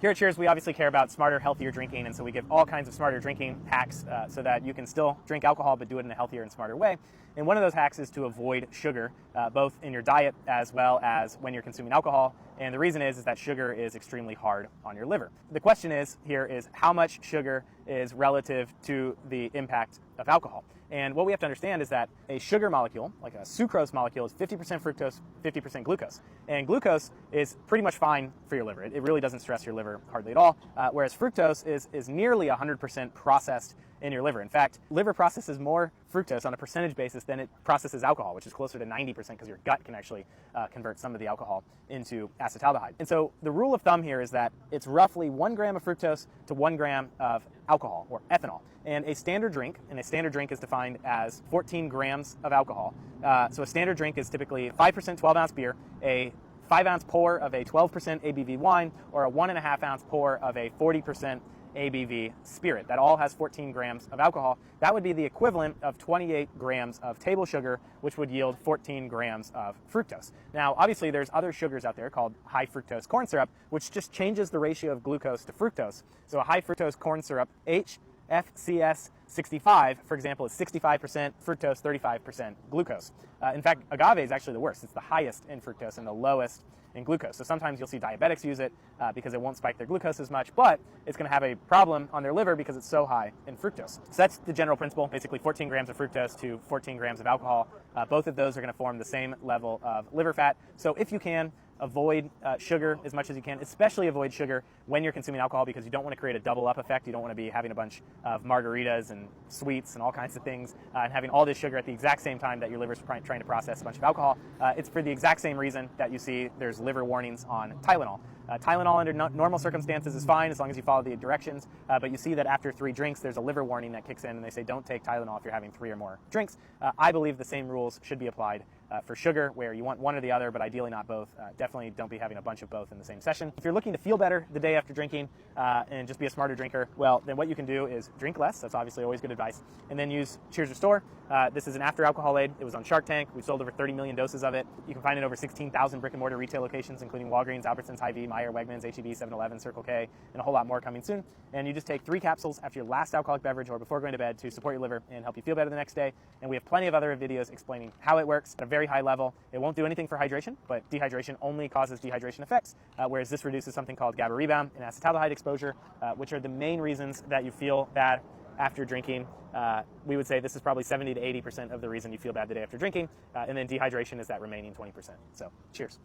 Here at Cheers, we obviously care about smarter, healthier drinking, and so we give all kinds of smarter drinking hacks so that you can still drink alcohol but do it in a healthier and smarter way. And one of those hacks is to avoid sugar, both in your diet as well as when you're consuming alcohol. And the reason is that sugar is extremely hard on your liver. The question is how much sugar is relative to the impact of alcohol. And what we have to understand is that a sugar molecule, like a sucrose molecule, is 50% fructose, 50% glucose. And glucose is pretty much fine for your liver. It really doesn't stress your liver hardly at all, whereas fructose is nearly 100% processed in your liver. In fact, liver processes more fructose on a percentage basis than it processes alcohol, which is closer to 90% because your gut can actually convert some of the alcohol into acetaldehyde. And so the rule of thumb here is that it's roughly 1 gram of fructose to 1 gram of alcohol, or ethanol. And a standard drink is defined as 14 grams of alcohol. So a standard drink is typically 5% 12-ounce beer, a 5-ounce pour of a 12% ABV wine, or a 1.5-ounce pour of a 40% ABV spirit. That all has 14 grams of alcohol. That would be the equivalent of 28 grams of table sugar, which would yield 14 grams of fructose. Now, obviously, there's other sugars out there called high fructose corn syrup, which just changes the ratio of glucose to fructose. So a high fructose corn syrup, HFCS 65, for example, is 65% fructose, 35% glucose. In fact, agave is actually the worst. It's the highest in fructose and the lowest in glucose. So sometimes you'll see diabetics use it because it won't spike their glucose as much, but it's going to have a problem on their liver because it's so high in fructose. So that's the general principle, basically 14 grams of fructose to 14 grams of alcohol. Both of those are going to form the same level of liver fat. So if you can, avoid sugar as much as you can, especially avoid sugar when you're consuming alcohol because you don't want to create a double up effect. You don't want to be having a bunch of margaritas and sweets and all kinds of things and having all this sugar at the exact same time that your liver's trying to process a bunch of alcohol. It's for the exact same reason that you see there's liver warnings on Tylenol. Tylenol under normal circumstances is fine as long as you follow the directions, but you see that after 3 drinks there's a liver warning that kicks in and they say don't take Tylenol if you're having 3 or more drinks. I believe the same rules should be applied for sugar, where you want one or the other, but ideally not both. Definitely don't be having a bunch of both in the same session. If you're looking to feel better the day after drinking and just be a smarter drinker, well, then what you can do is drink less. That's obviously always good advice. And then use Cheers Restore. This is an after alcohol aid. It was on Shark Tank. We've sold over 30 million doses of it. You can find it in over 16,000 brick and mortar retail locations, including Walgreens, Albertsons, Hy-Vee, Meijer, Wegmans, H-E-B, 7-Eleven, Circle K, and a whole lot more coming soon. And you just take 3 capsules after your last alcoholic beverage or before going to bed to support your liver and help you feel better the next day. And we have plenty of other videos explaining how it works at a very high level. It won't do anything for hydration, but dehydration only causes dehydration effects, whereas this reduces something called GABA rebound and acetaldehyde exposure, which are the main reasons that you feel bad after drinking. We would say this is probably 70 to 80% of the reason you feel bad the day after drinking, and then dehydration is that remaining 20%. So cheers.